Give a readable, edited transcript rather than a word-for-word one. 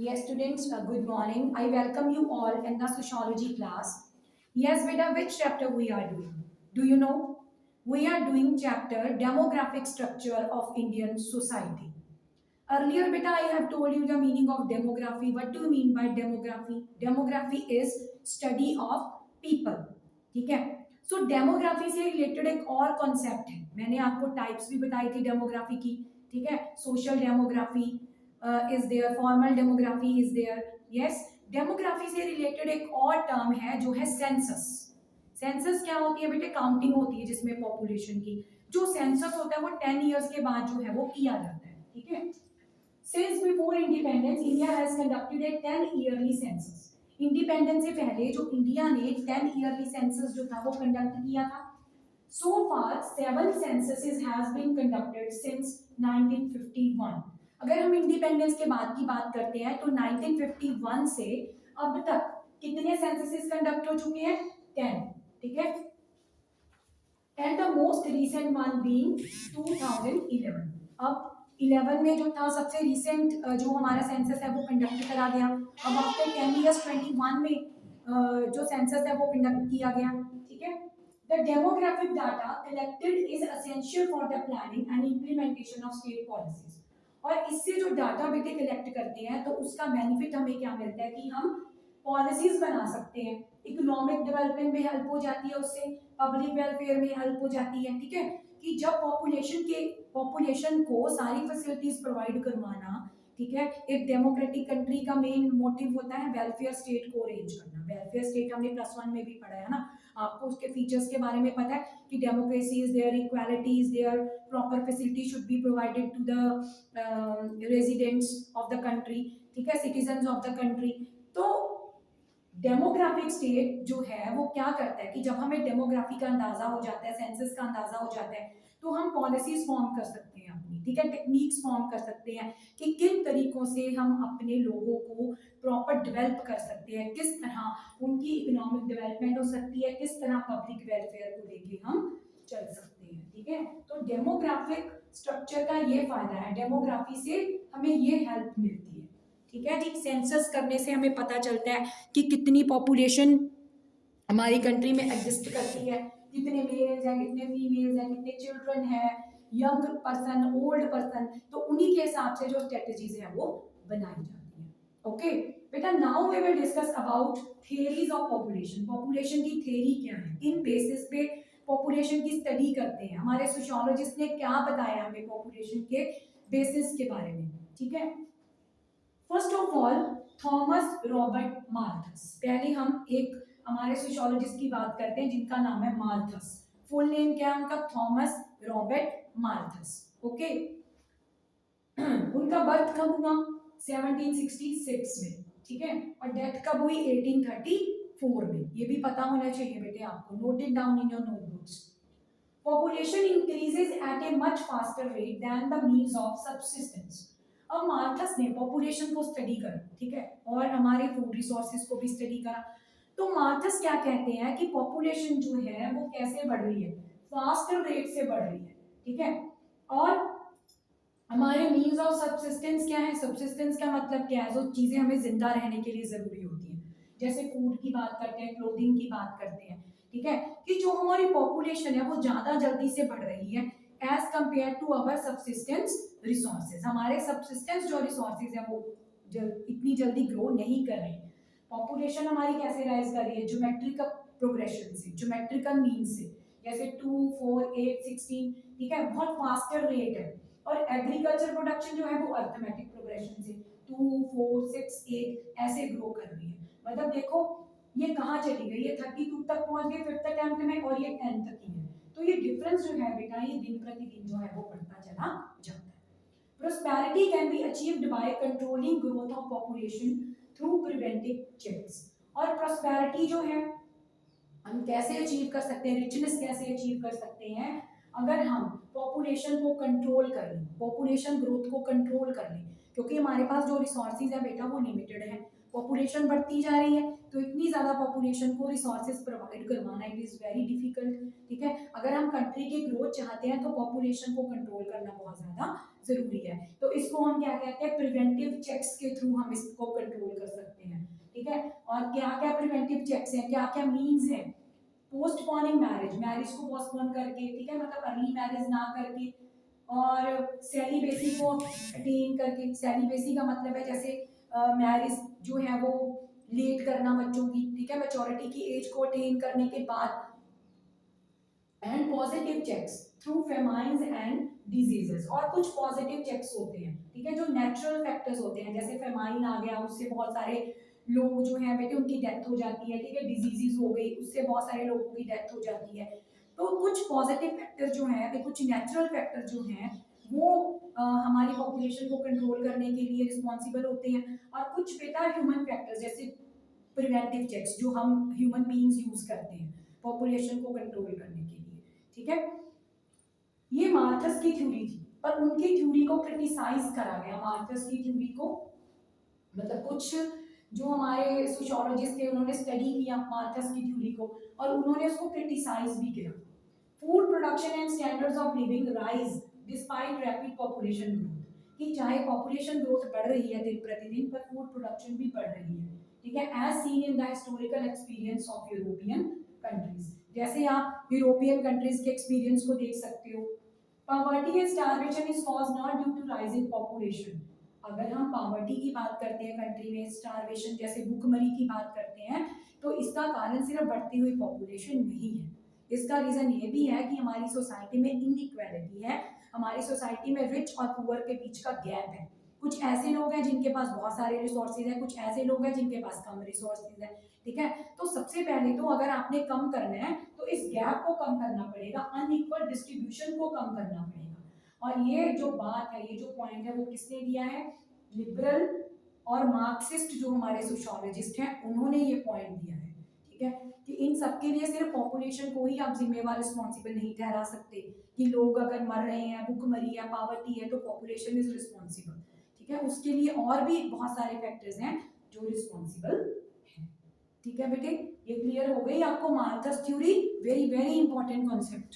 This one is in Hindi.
Yes, students, good morning. I welcome you all in the sociology class. Yes, beta, which chapter we are doing? Do you know? We are doing chapter demographic structure of Indian society. Earlier, beta, I have told you the meaning of demography. What do you mean by demography? Demography is study of people. ठीक है? So demography से related एक और concept है. मैंने आपको types भी बताई थी demography की. ठीक है? Social demography is there, formal demography is there. Yes, demography से related एक और term है जो है census. सेंसस क्या होती है बेटे? काउंटिंग होती है जिसमें पॉपुलेशन की. जो सेंसस होता है वो 10 इयर्स के बाद जो है वो किया जाता है. ठीक है? Since before independence, India has conducted a 10 yearly census. Independence से पहले जो इंडिया ने 10 ईयरली सेंसस जो था वो कंडक्ट किया था. So far 7 censuses has been conducted since 1951. अगर हम इंडिपेंडेंस के बाद की बात करते हैं तो 1951 से अब तक कितने सेंससेस कंडक्ट हो चुके हैं? 10. ठीक है? And the most recent one being 2011. अब 11 में जो था सबसे रिसेंट जो हमारा सेंसस है वो कंडक्ट करा गया. अब आफ्टर 10 इयर्स 21 में जो सेंसस है वो कंडक्ट किया गया. ठीक है? The demographic data collected is essential for the planning and implementation of state policies. और इससे जो डाटा बेटे कलेक्ट करते हैं तो उसका बेनिफिट हमें क्या मिलता है कि हम पॉलिसीज बना सकते हैं. इकोनॉमिक डेवलपमेंट में हेल्प हो जाती है उससे, पब्लिक वेलफेयर में हेल्प हो जाती है. ठीक है? कि जब पॉपुलेशन को सारी फैसिलिटीज प्रोवाइड करवाना, ठीक है, एक डेमोक्रेटिक कंट्री का मेन मोटिव होता है वेलफेयर स्टेट को अरेंज करना. वेलफेयर स्टेट हमने +1 में भी पढ़ा है ना. आपको उसके फीचर्स के बारे में पता है कि democracy is there, equality is there, proper facility should be provided to the residents of the country. ठीक है, सिटीजंस ऑफ द कंट्री. तो डेमोग्राफिक स्टेट जो है वो क्या करता है कि जब हमें डेमोग्राफी का अंदाजा हो जाता है, सेंसस का अंदाजा हो जाता है, तो हम पॉलिसीज फॉर्म कर सकते हैं अपनी. ठीक है, टेक्निक्स फॉर्म कर सकते हैं कि किन तरीकों से हम अपने लोगों को प्रॉपर डेवलप कर सकते हैं, किस तरह उनकी इकोनॉमिक डेवलपमेंट हो सकती है, किस तरह पब्लिक वेलफेयर को लेके हम चल सकते हैं. ठीक है? तो डेमोग्राफिक स्ट्रक्चर का ये फायदा है, डेमोग्राफी से हमें ये हेल्प मिलती है. ठीक है जी. सेंसस करने से हमें पता चलता है कि कितनी पॉपुलेशन हमारी कंट्री में एग्जिस्ट करती है, कितने मेल्स हैं, कितने फीमेल्स हैं, कितने चिल्ड्रन है, यंग पर्सन, ओल्ड पर्सन. तो उन्हीं के हिसाब से जो स्ट्रेटजीज है वो बनाई जाती है. ओके बेटा, now we will discuss about theories of population. Population की थ्योरी क्या है, किन बेसिस पे पॉपुलेशन की स्टडी करते हैं, हमारे सोशियोलॉजिस्ट ने क्या बताया हमें पॉपुलेशन के बेसिस के बारे में. ठीक है? First of all Thomas Robert Malthus. पहले हम एक हमारे सोशियोलॉजिस्ट की बात करते हैं जिनका नाम है माल्थस. फुल नेम क्या है उनका? Thomas Robert Malthus. ओके. उनका बर्थ कब हुआ? 1766 में. ठीक है? और डेथ कब हुई? 1834 में. ये भी पता होना चाहिए बेटे आपको. Note it down in your notebooks. Population increases at a much faster rate than the means of subsistence. अब मार्कस ने पॉपुलेशन को स्टडी करा. ठीक है? और हमारे फूड रिसोर्सेज को भी स्टडी करा. तो मार्कस क्या कहते हैं कि पॉपुलेशन जो है वो कैसे बढ़ रही है? फास्टर रेट से बढ़ रही है. ठीक है? और हमारे मीन्स ऑफ सब्सिस्टेंस क्या है? सब्सिस्टेंस का मतलब क्या है? जो चीजें हमें जिंदा रहने के लिए जरूरी होती हैं, जैसे फूड की बात करते हैं, क्लोथिंग की बात करते हैं. ठीक है? कि जो हमारी पॉपुलेशन है वो ज्यादा जल्दी से बढ़ रही है as compare to our subsistence resources. हमारे सब्सिस्टेंस जो रिसोर्सेज है वो इतनी जल्दी ग्रो नहीं कर रही. पॉपुलेशन हमारी कैसे राइज कर रही है? ज्योमेट्रिकल प्रोग्रेशन से, ज्योमेट्रिकल मीन से, जैसे 2 4 8 16. ठीक है? बहुत फास्टर रेट है. और एग्रीकल्चर प्रोडक्शन जो है वो अर्थमेटिक प्रोग्रेशन से 2 4 6 8 ऐसे ग्रो कर रही है. मतलब देखो ये कहाँ चली गई, ये 32 तक पहुंच गई 5th अटेम्प्ट में और ये 10 तक ही है. तो ये डिफरेंस जो है बेटा ये दिन प्रतिदिन जो है वो बढ़ता चला जाता है. Prosperity can be achieved by controlling growth of population through preventive checks. और prosperity जो है हम कैसे अचीव कर सकते हैं, रिचनेस कैसे अचीव कर सकते हैं? अगर हम पॉपुलेशन को कंट्रोल कर लें, पॉपुलेशन ग्रोथ को कंट्रोल कर लें, क्योंकि हमारे पास जो रिसोर्सेज है बेटा वो लिमिटेड है. पॉपुलेशन बढ़ती जा रही है, तो इतनी ज़्यादा पॉपुलेशन को रिसोर्सेज प्रोवाइड करवाना इट इज़ वेरी डिफिकल्ट। ठीक है, अगर हम कंट्री की ग्रोथ चाहते हैं तो पॉपुलेशन को कंट्रोल करना बहुत ज़्यादा ज़रूरी है। तो इसको हम क्या कहते हैं, प्रिवेंटिव चेक्स के थ्रू हम इसको कंट्रोल कर सकते हैं। ठीक है, और क्या क्या प्रिवेंटिव चेक्स हैं, क्या क्या मीन्स हैं? पोस्टपोनिंग मैरिज, मैरिज को पोस्टपोन करके, ठीक है, मतलब अर्ली मैरिज ना करके, और सेलिबेसी को अटेन करके। सेलिबेसी का मतलब है जैसे मैरिज जो है वो लेट करना बच्चों की, ठीक है, मैच्योरिटी की एज को अटेन करने के बाद। And positive checks through famines and diseases, और कुछ पॉजिटिव चेक्स होते हैं, ठीक है, जो नेचुरल फैक्टर्स होते हैं, जैसे फेमाइन आ गया, उससे बहुत सारे लोग जो हैं बेटे उनकी डेथ हो जाती है। ठीक है, डिजीजेस हो गई, उससे बहुत सारे लोगों की डेथ हो जाती है। तो कुछ पॉजिटिव फैक्टर जो हैं, कुछ नेचुरल फैक्टर जो हैं वो हमारी पॉपुलेशन को कंट्रोल करने के लिए रिस्पॉन्सिबल होते हैं, और कुछ बेटा ह्यूमन फैक्टर्स जैसे प्रिवेंटिव चेक्स जो हम ह्यूमन बीइंग्स यूज करते हैं पॉपुलेशन को कंट्रोल करने के लिए। ठीक है, ये मार्थस की थ्योरी थी, पर उनकी थ्योरी को क्रिटिसाइज करा गया। मार्थस की थ्योरी को, मतलब कुछ जो हमारे सोशियोलॉजिस्ट थे उन्होंने स्टडी किया मार्थस की थ्योरी को, और उन्होंने उसको क्रिटिसाइज भी किया। Food production and standards of living rise despite rapid population growth, कि चाहे पॉपुलेशन ग्रोथ बढ़ रही है दिन प्रतिदिन, पर फूड प्रोडक्शन भी बढ़ रही है। ठीक है, as seen in the historical experience of European countries, जैसे आप यूरोपियन कंट्रीज के एक्सपीरियंस को देख सकते हो। Poverty and starvation is cause not due to rising population. अगर हम पॉवर्टी की बात करते हैं कंट्री में, स्टारवेशन जैसे भूखमरी की बात करते हैं, तो इसका कारण सिर्फ बढ़ती हुई पॉपुलेशन नहीं है। इसका रीजन ये भी है कि हमारी सोसाइटी में इनइक्वालिटी है, हमारी सोसाइटी में रिच और पुअर के बीच का गैप है। कुछ ऐसे लोग हैं जिनके पास बहुत सारे रिसोर्सेज हैं, कुछ ऐसे लोग हैं जिनके पास कम रिसोर्सेज हैं। ठीक है, तो सबसे पहले तो अगर आपने कम करना है तो इस गैप को कम करना पड़ेगा, अनइक्वल डिस्ट्रीब्यूशन को कम करना पड़ेगा। और ये जो बात है, ये जो पॉइंट है, वो किसने दिया है? लिबरल और मार्क्सिस्ट जो हमारे सोशियोलॉजिस्ट हैं उन्होंने ये पॉइंट दिया है। ठीक है, कि इन सबके लिए सिर्फ पॉपुलेशन को ही आप जिम्मेवार रिस्पॉन्सिबल नहीं ठहरा सकते, कि लोग अगर मर रहे हैं, भूखमरी है, पावर्टी है, तो पॉपुलेशन इज रिस्पॉन्सिबल। ठीक है, उसके लिए और भी बहुत सारे फैक्टर्स हैं जो रिस्पॉन्सिबल हैं। ठीक है बेटे, ये क्लियर हो गई आपको Malthus theory, very very important concept.